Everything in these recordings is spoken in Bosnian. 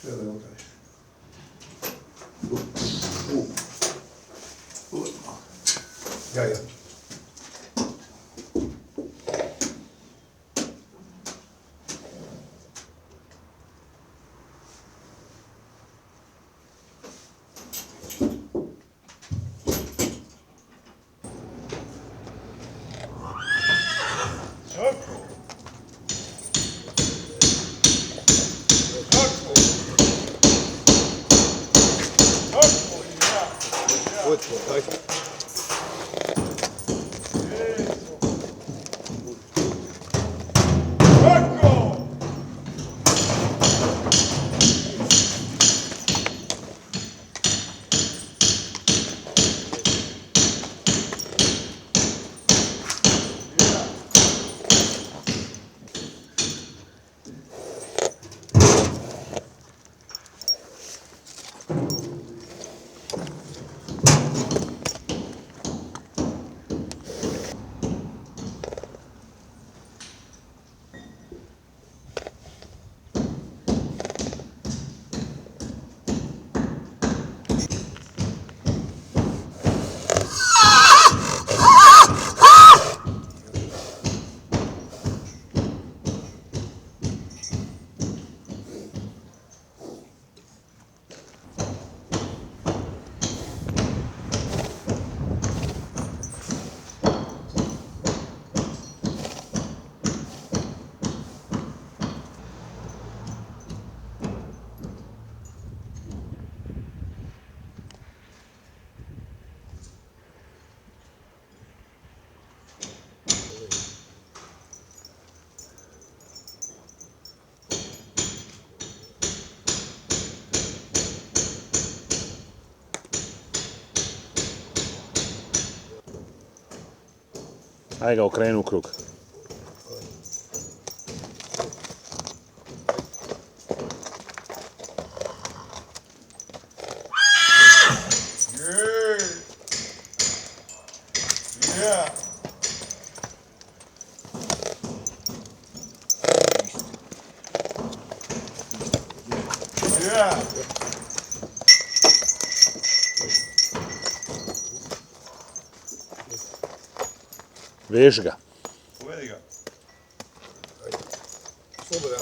Sve da utreš. Ja. Ajde ga okrenu u krug. Veži ga. Uvedi ga. Slobodan.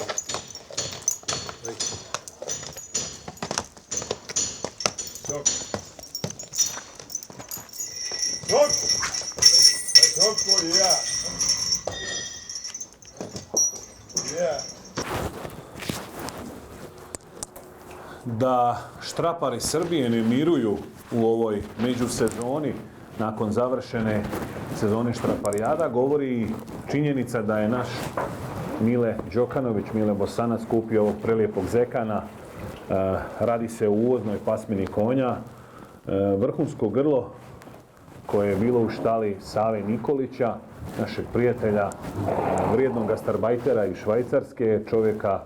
Stop. Stop. Stop, ja. Ja. Da štrapari Srbije ne miruju u ovoj međusezoni nakon završene sezone štraparijada govori činjenica da je naš Mile Đokanović, Mile Bosanac kupio ovog prelijepog zekana. Radi se o uvoznoj pasmini konja. Vrhunsko grlo koje je bilo u štali Save Nikolića, našeg prijatelja, vrijednog gastarbajtera iz Švajcarske, čovjeka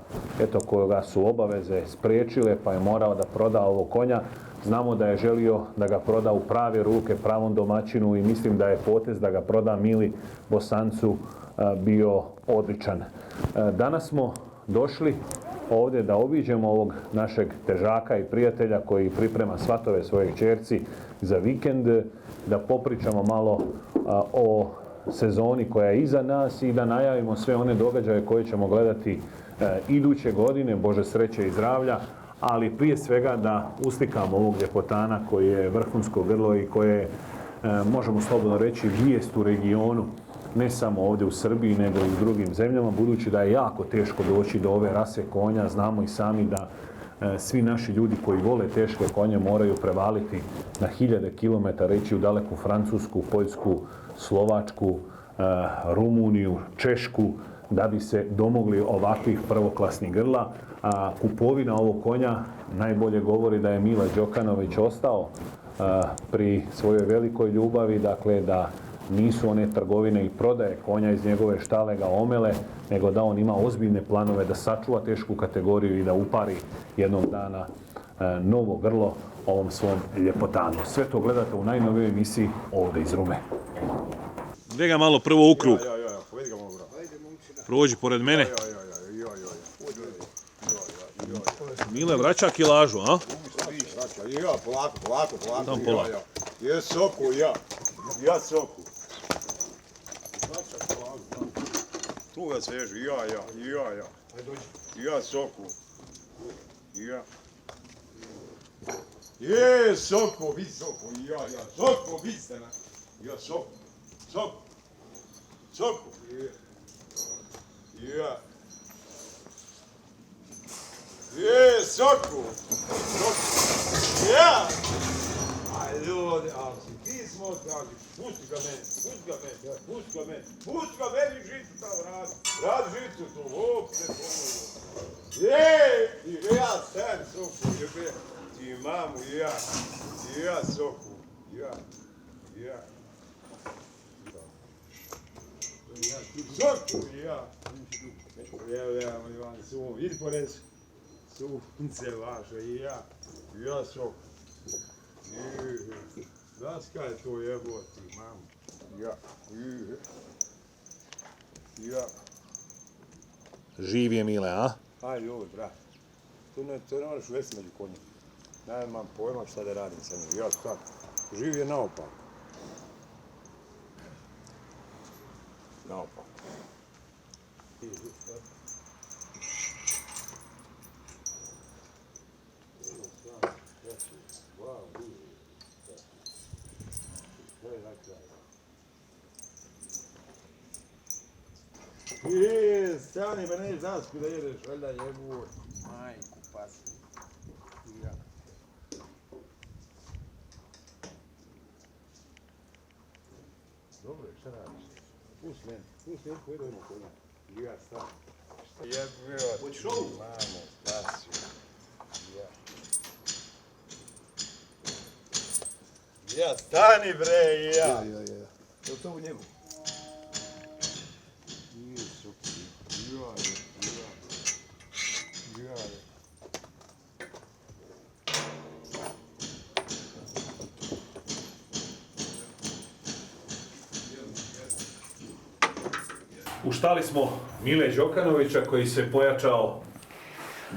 koga su obaveze spriječile pa je morao da proda ovog konja. Znamo da je želio da ga proda u prave ruke, pravom domaćinu i mislim da je potez da ga proda Mili Bosancu bio odličan. Danas smo došli ovdje da obiđemo ovog našeg težaka i prijatelja koji priprema svatove svoje kćerci za vikend, da popričamo malo o sezoni koja je iza nas i da najavimo sve one događaje koje ćemo gledati iduće godine, Bože sreće i zdravlja, ali prije svega da uslikamo ovog ljepotana koji je vrhunsko grlo i koje možemo slobodno reći vijest u regionu, ne samo ovdje u Srbiji nego i u drugim zemljama, budući da je jako teško doći do ove rase konja. Znamo i sami da svi naši ljudi koji vole teške konje moraju prevaliti na hiljade kilometara, reći u daleku Francusku, Poljsku, Slovačku, Rumuniju, Češku, da bi se domogli ovakvih prvoklasnih grla. A kupovina ovog konja najbolje govori da je Mile Đokanović ostao pri svojoj velikoj ljubavi, dakle da nisu one trgovine i prodaje konja iz njegove štale ga omele, nego da on ima ozbiljne planove da sačuva tešku kategoriju i da upari jednog dana novo grlo ovom svom ljepotanu. Sve to gledate u najnovijoj emisiji ovdje iz Rume. Gdje ga malo prvo u krug. Prođi pored mene. Mile vraća kilažu, a? Ja, polako. Tam polako. Ja soku, ja soku. Tu ga sveži, ja. Ja soku. Ja. Je, soku, visoko, ja. Soku, visena. Ja, soku. Ja. Je, soku. Ja. Aj, ljudi, ali si ti smo traži. Pusti ga meni žicu tamo radi žicu tu, opće pomogu. I ja sam soku, jebe, ti mamu, ja soku, ja. Soku, ja. Evo, Ivan, vidi porez. Sunce vaše, ja soku. Znaš kaj je to jeboti, mamu? Ja. Živ je Mile, a? Aj, ljudi, brat. To ne moraš uvesti među konjima. Nemam pojma šta da radim sa njim. Ja sad. Živ je naopako. Stani, me neš danas kuda jedeš, valjda jebu. Majku, pasi. Ja. Dobro, šta radiš? Pusti meni, pojedemo konja. Ja, stani. Jebu, hoćeš ovu? Mamo, pasi. Ja, stani bre, ja. Je li to u njegu? U štali smo Mile Đokanovića koji se pojačao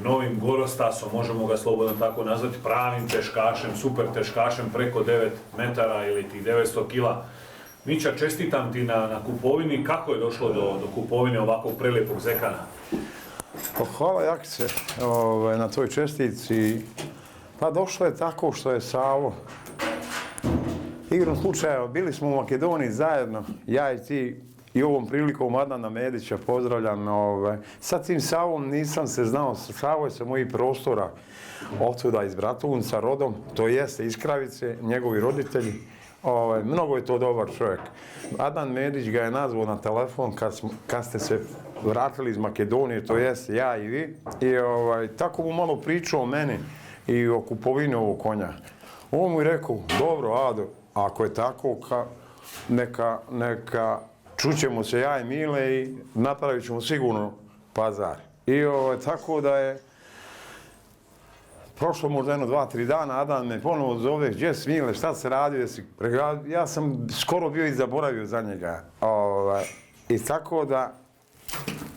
novim gorostasom, možemo ga slobodno tako nazvati, pravim teškašem, super teškašem preko 9 metara ili tih 900 kila. Mića, čestitam ti na kupovini. Kako je došlo do kupovine ovakvog prelijepog zekana? Pa hvala Jakice na toj čestici. Pa došlo je tako što je Savo. Igrom slučaja, bili smo u Makedoniji zajedno, ja i ti, i ovom prilikom Adnana Medića pozdravljam. Sa tim Savom nisam se znao, Savo je sa mojih prostora, otuda iz Bratunca, rodom, to jeste iz Kravice, njegovi roditelji. Mnogo je to dobar čovjek. Adnan Medić ga je nazvao na telefon kad ste se vratili iz Makedonije, to jest ja i vi. I tako mu malo pričao o meni i o kupovini ovog konja. On mu je rekao, dobro Ado, ako je tako, neka čućemo se ja i Mile i napravit ćemo sigurno pazar. I tako da je prošlo možda jedno 2-3 dana, Adam me ponovo zove, gdje si Mile, šta se radi? Ja sam skoro bio i zaboravio za njega. I tako da,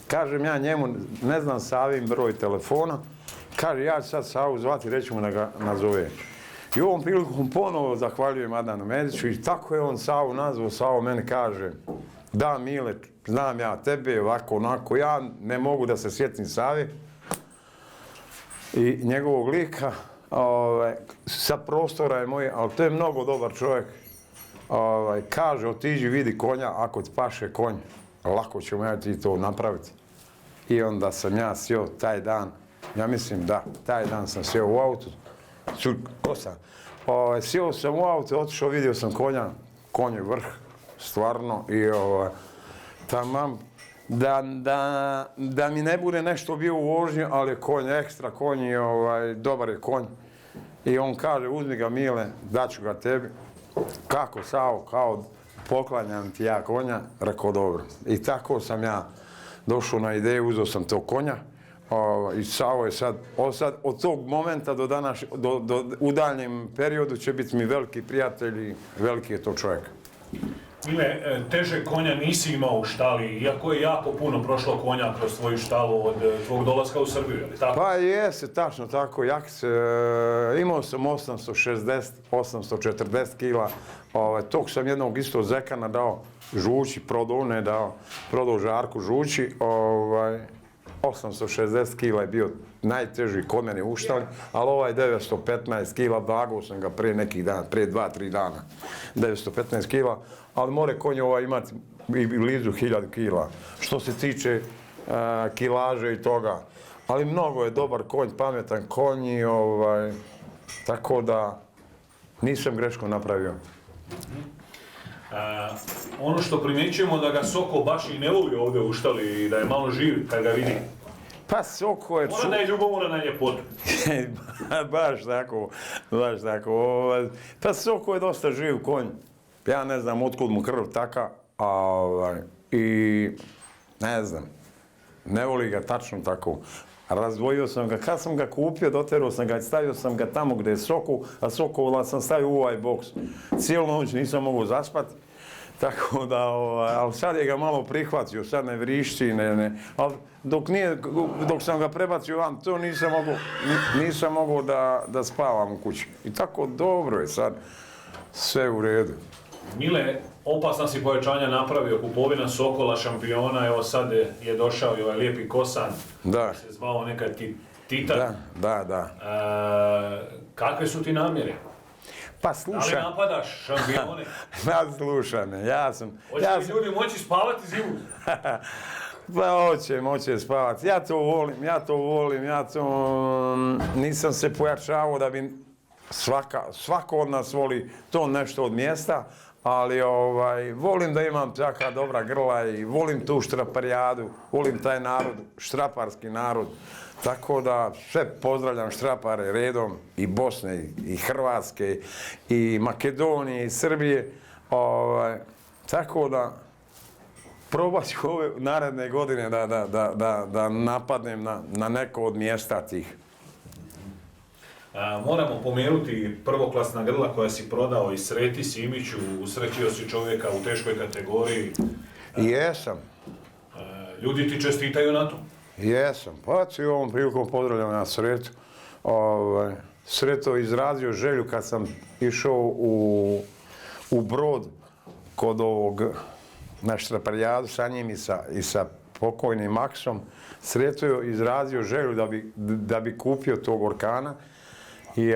kažem ja njemu, ne znam Savin broj telefona, kaže ja ću sad Savu zvati, reći mu da ga nazove. I ovom prilikom ponovo zahvaljujem Adnanu Mediću i tako je on Savu nazvao, Savo meni kaže, da Mile, znam ja tebe, ovako, onako, ja ne mogu da se sjetim Savi i njegovog lika, sa prostora je moj, ali to je mnogo dobar čovjek. Kaže, otiđi vidi konja, ako ti paše konj, lako ćemo ja ti to napraviti. I onda sam ja sjeo taj dan, ja mislim da, taj dan sam sjeo u autu, sjeo sam u auto, otišao, vidio sam konja, konj je vrh, stvarno, i tamam, da mi ne bude nešto bio u vožnji, ali je konj ekstra, konj i dobar je konj. I on kaže, uzmi ga Mile, daću ga tebi. Kako Savo, kao poklanjam ti ja konja, rekao dobro. I tako sam ja došao na ideju, uzeo sam tog konja. I Savo je sad, od tog momenta do danas, u daljnjem periodu će biti mi veliki prijatelj i veliki je to čovjek. Mile, teže konja nisi imao u štali, iako je jako puno prošlo konja kroz tvoju štalu od tvog dolaska u Srbiju, je li tako? Pa jeste, tačno tako. Imao sam 860, 840 kila. Tog sam jednog isto zekana dao žući, prodao Žarku žući. 860 kila je bio najteži kod mene u štali, ali ovaj 915 kila, vagao sam ga prije nekih dana, prije 2-3 dana. 915 kila, ali more konj imati i blizu 1000 kila. Što se tiče kilaže i toga. Ali mnogo je dobar konj, pametan konj i tako da nisam greško napravio. Ono što primjećujemo da ga Soko baš i ne voli ovdje u štali i da je malo živ kad ga vidi. Pa Soko je... Ona je ljubomora na ljepotu. Baš tako. Pa Soko je dosta živ konj. Ja ne znam otkud mu krv taka, i ne znam, ne voli ga tačno tako. Razdvojio sam ga, kad sam ga kupio, doterao sam ga, stavio sam ga tamo gdje je Soko, a Sokovola sam stavio u ovaj boks. Cijelu noć nisam mogao zaspati, tako da, ali sad je ga malo prihvatio, sad ne vrišći, ali dok sam ga prebacio van, to nisam mogao da spavam u kući. I tako dobro je sad, sve u redu. Mile, opasna si povećanja napravio, kupovina Sokola, šampiona, evo sad je došao i ovaj lijepi kosan, Da. se zvao nekad Titan. Da. Kakve su ti namjere? Pa Da li slušaj. napadaš šampione? Slušaj me, Hoće li ljudi moći spavati zimu? Pa hoće spavati. Ja to volim, nisam se pojačavao da bi svako od nas voli to nešto od mjesta, ali volim da imam taka dobra grla i volim tu štraparijadu, volim taj narod, štraparski narod. Tako da sve pozdravljam štrapare redom, i Bosne, i Hrvatske, i Makedonije, i Srbije. Tako da probat ću ove naredne godine da napadnem na neko od mjesta tih. Moramo pomenuti prvoklasna grla koja si prodao i Sreti Simiću, usrećio si čovjeka u teškoj kategoriji. Jesam. Ljudi ti čestitaju na to? Jesam. Pa i ovom prilikom pozdravljam na Sretu. Sreto je izrazio želju kad sam išao u Brod kod na štraparijadu sa njim i sa pokojnim Maksom. Sreto je izrazio želju da bi kupio tog Orkana. I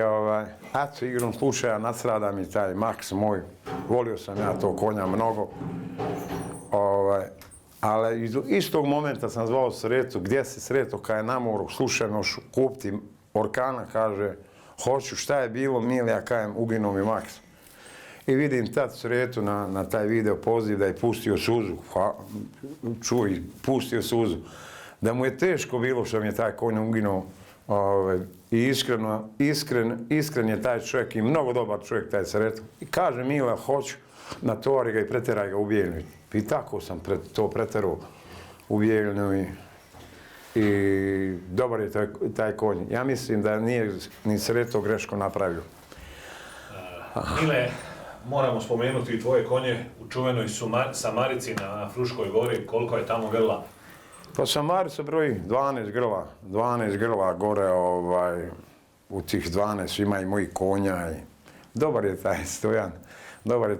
igrom slučaja nacrada mi taj Maks moj. Volio sam ja tog konja mnogo. Ali iz istog momenta sam zvao Sretu, gdje si Sreto, kad je na moru, slušaj, moš kupiti Orkana, kaže, hoću, šta je bilo, Milija, kajem, uginuo mi Maks. I vidim tad Sretu na taj video poziv da je pustio suzu. Pustio suzu. Da mu je teško bilo što mi je taj konj uginuo. I iskren je taj čovjek i mnogo dobar čovjek taj Sreto. I kaže, Mila, hoću, natovari ga i preteraj ga u Bijeljnu. I tako sam to preterao u Bijeljnu i dobar je taj konj. Ja mislim da nije ni Sreto greško napravio. Mile, moramo spomenuti i tvoje konje u čuvenoj Samarici na Fruškoj gori. Koliko je tamo grla? Pa Samarica broji 12 grla gore, u tih 12 ima i mojih konja. Dobar je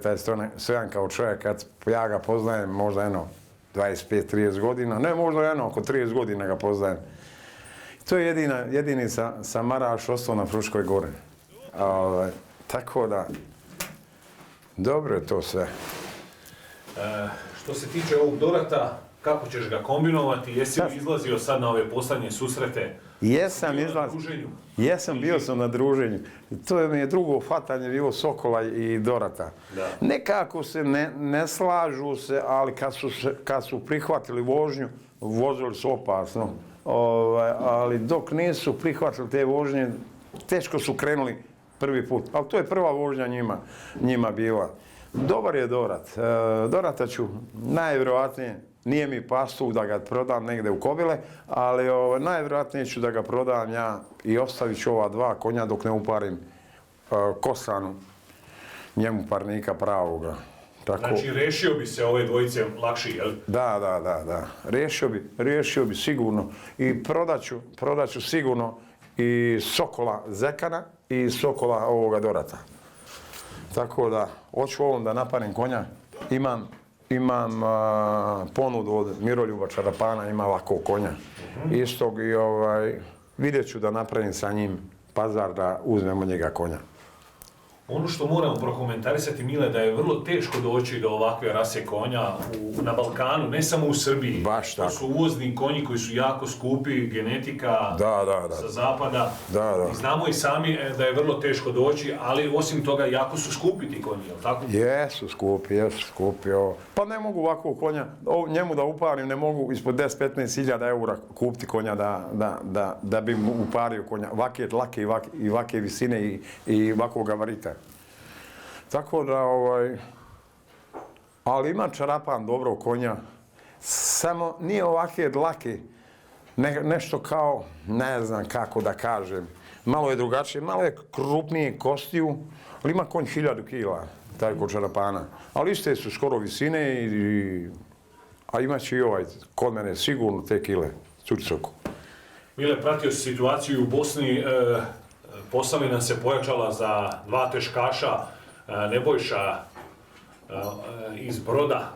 taj Stojan kao čovjek, kad ja ga poznajem možda 25-30 godina, ne možda oko 30 godina ga poznajem. To je jedini Samaraš ostao na Fruškoj gori. Tako da, dobro je to sve. Što se tiče ovog Dorata, kako ćeš ga kombinovati? Jesi li izlazio sad na ove posljednje susrete? Jesam, bio sam na druženju. To mi je drugo hvatanje bilo Sokola i Dorata. Da. Nekako se ne slažu se, ali kad su prihvatili vožnju, vozili su opasno. Ali dok nisu prihvatili te vožnje, teško su krenuli prvi put. Ali to je prva vožnja njima bila. Dobar je Dorat. Dorata ću najvjerojatnije, nije mi pastu da ga prodam negdje u Kobile, ali najvjerojatnije ću da ga prodam ja i ostavit ću ova dva konja dok ne uparim Kosanu, njemu parnika pravoga. Tako, Znači, rešio bi se ove dvojice lakši, jel? da. Riješio bi sigurno. I prodaću sigurno i Sokola Zekana i Sokola ovoga Dorata. Tako da, hoću ovom da napadnem konja. Imam ponudu od Miroljuba Čarapana, ima ovakvog konja. Istog i vidjet ću da napravim sa njim pazar da uzmemo njega konja. Ono što moramo prokomentarisati, Mile, da je vrlo teško doći do ovakve rase konja na Balkanu, ne samo u Srbiji. Baš tako. To su uvozni konji koji su jako skupi, genetika sa zapada. Da. I znamo i sami da je vrlo teško doći, ali osim toga jako su skupi ti konji, jel tako? Jesu skupi. Pa ne mogu ovakvog konja, njemu da uparim, ne mogu ispod 10-15 hiljada eura kupiti konja da bi mu upario konja. Ovake tlake i ovake visine i ovakvog gabarita. Tako da, ali ima Čarapan dobrog konja, samo nije ovake dlake, nešto kao, ne znam kako da kažem, malo je drugačije, malo je krupnije kostiju, ali ima konj 1000 kila, taj kod Čarapana. Ali iste su skoro visine, a imaće i ovaj kod mene sigurno te kile, Curcoku. Mile, pratio si situaciju u Bosni, Posavina se pojačala za 2 teškaša, Nebojša iz Broda,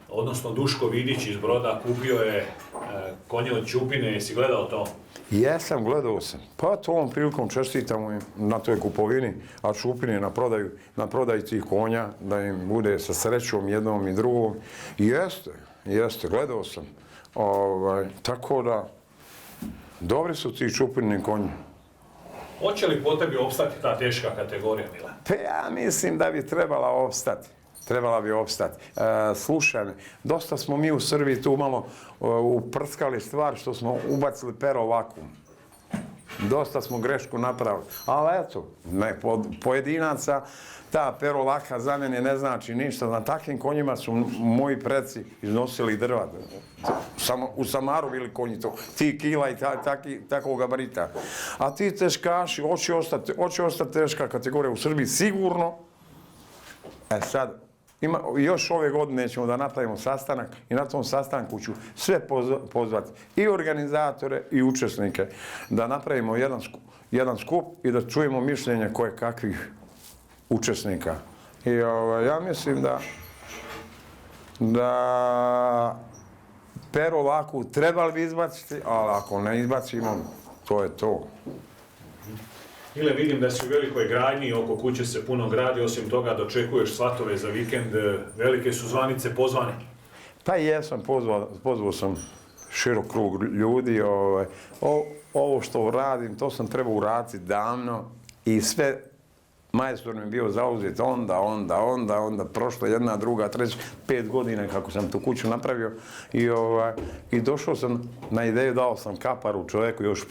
odnosno Duško Vidić iz Broda, kupio je konje od Ćupine, jesi gledao to? Jesam, gledao sam. Pa to ovom prilikom čestitam na toj kupovini, a Ćupine na prodaju tih konja, da im bude sa srećom jednom i drugom. Jeste, gledao sam. Tako da, dobri su ti Ćupini konji. Hoće li po tebi opstati ta teška kategorija, Mile? Pa ja mislim da bi trebala opstati. Slušaj me, dosta smo mi u Srbiji tu malo uprskali stvar što smo ubacili pero vakuum. Dosta smo grešku napravili. Ali eto, pojedinaca, ta pero laka za mene ne znači ništa. Na takvim konjima su moji preci iznosili drva. Samo u Samaru bili konji to. Ti kila i takvog gabarita. A ti teškaši, hoće ostati teška kategorija u Srbiji sigurno. Sad, još ove godine ćemo da napravimo sastanak i na tom sastanku ću sve pozvati i organizatore i učesnike da napravimo jedan skup i da čujemo mišljenje koje kakvih učesnika. I ja mislim da pero laku trebali bi izbaciti, ali ako ne izbacimo, to je to. Ile, vidim da si u velikoj gradnji, oko kuće se puno gradi, osim toga dočekuješ svatove za vikend, velike su zvanice pozvane. Pa jesam, pozvao sam širok krug ljudi. Ovo što radim, to sam trebao uraditi davno i sve majstor mi je bio zauzet onda, prošlo 1, 2, 3, 5 godina kako sam tu kuću napravio i došao sam na ideju, dao sam kaparu čovjeku još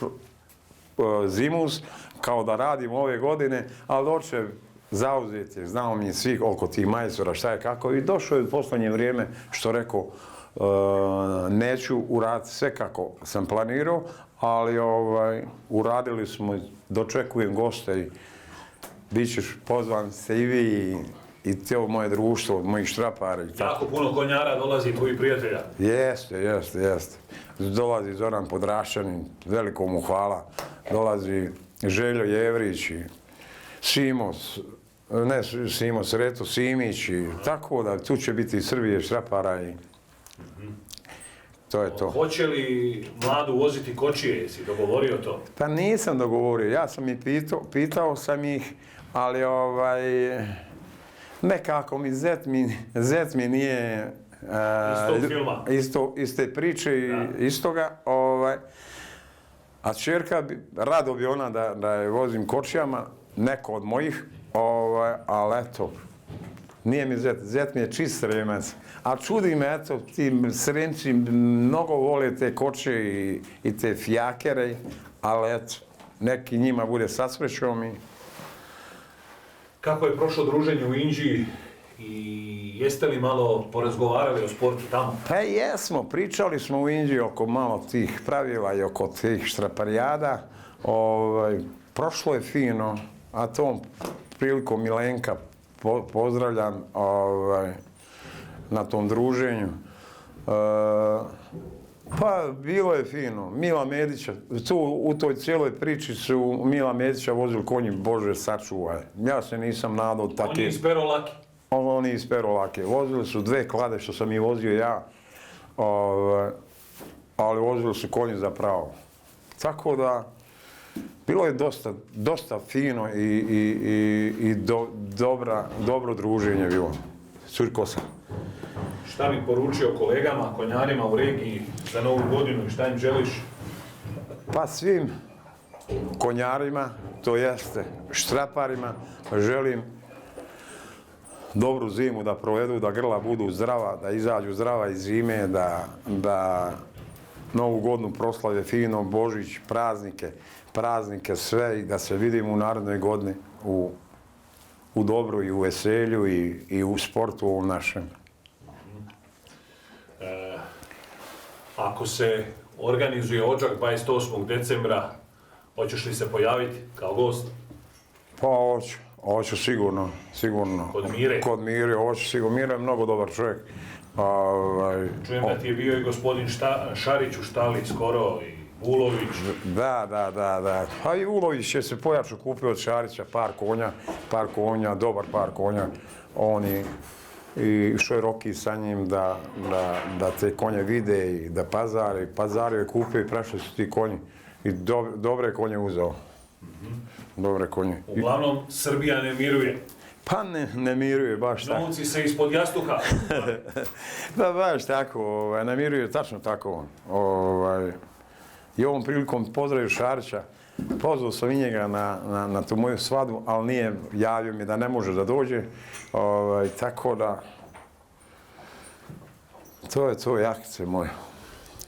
zimus, kao da radim ove godine, ali očev zauzet je, znao mi svih oko tih majstora šta je kako i došlo je u poslednje vrijeme što rekao neću uraditi sve kako sam planirao, ali uradili smo, dočekujem goste i bit ćeš pozvan se i vi i cijelo moje društvo, mojih štrapara. Jako puno konjara dolazi tvojih prijatelja. Jeste. Dolazi Zoran Podrašanin, veliko mu hvala. Dolazi Željo Jevrić i Sreto Simić i tako da tu će biti i Srbije štrapara i to je to. Hoće li mladu voziti kočije, jesi dogovorio to? Pa nisam dogovorio, ja sam i pitao sam ih, ali nekako mi zet mi nije iste priče i istoga. A čerka, rado bi ona da je vozim kočijama, neko od mojih, ali eto, nije mi zet mi je čist Sremac. A čudi me, eto, ti Sremci mnogo vole te kočije i te fijakere, ali eto, neki njima bude sa srećom i... Kako je prošlo druženje u Inđiji i jeste li malo porazgovarali o sportu tamo? Pa jesmo, pričali smo u Inđiji oko malo tih pravila i oko tih štraparijada. Prošlo je fino, a tom prilikom Milenka pozdravljam na tom druženju. Pa bilo je fino. Mila Medića, tu u toj cijeloj priči su Mila Medića vozili konji, Bože sačuvaj. Ja se nisam nadao tako. On je iz Perolake. Oni iz Perolake. Vozili su 2 klade što sam ih vozio ja, ali vozili su konji za pravo. Tako da, bilo je dosta fino i dobro druženje bilo. Surkosa. Šta bi poručio kolegama, konjarima u regiji za Novu godinu i šta im želiš? Pa svim konjarima, to jeste štraparima, želim dobru zimu da provedu, da grla budu zdrava, da izađu zdrava iz zime, da Novu godinu proslave fino, Božić, praznike sve i da se vidimo u narednoj godini u dobru i u veselju i u sportu ovom našem. Ako se organizuje Odžak 28. decembra, hoćeš li se pojaviti kao gost? Pa hoću sigurno. Kod Mire? Kod Mire, hoću sigurno. Mire je mnogo dobar čovjek. Čujem da ti je bio i gospodin Šarić u štali skoro i Vulović. Da. A i Vulović je se pojačao, kupio od Šarića par konja, dobar par konja. Oni i što je Roki sa njim da te konje vide i da pazare. Pazario je kupio i prešli su ti konji. I dobre konje uzeo. Dobre konje. Uglavnom, Srbija ne miruje. Pa ne miruje, baš tako. Novci se ispod jastuha. Da, baš tako, ne miruje, tačno tako. I ovom prilikom pozdravio Šarića. Pozvao sam i njega na tu moju svadbu, ali nije javio mi da ne može da dođe. Tako da, to je to, jakice moje.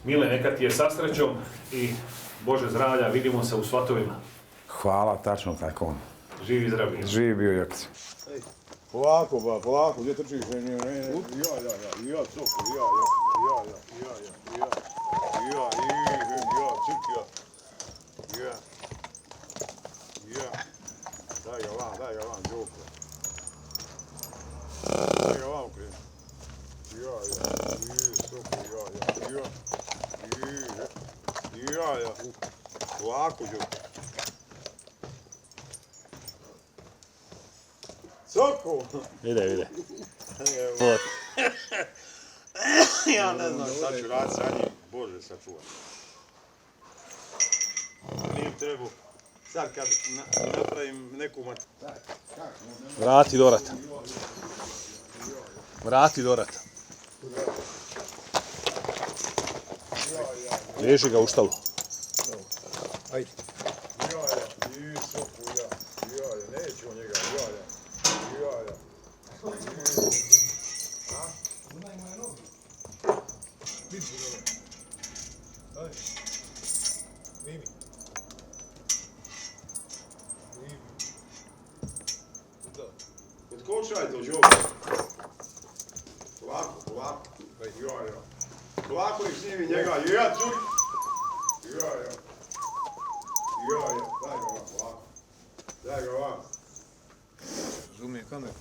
Mile, neka ti je sa srećom i Bože zdravlja, vidimo se u svatovima. Hvala, tačno tako. Živi i zdravi. Živi bio jakice. Polako, gdje trčiš? Ja, Soko, daj ga van, Đoko. Daj ga van, kreni. Ja, polako, Đoko. Soko! Vide. Ja ne znam šta ću raditi sa njim, Bože sačuvaj. Nije trebao, sad kad napravim neku Vrati do rata. Veži ga u štalu. Ajde. Neću o njega, Kočaj to, Đoko. Polako. Polako ih snimi njega. Ja, curi. Ja. Daj ga vam, polako. Daj ga vam. Zumi kameru.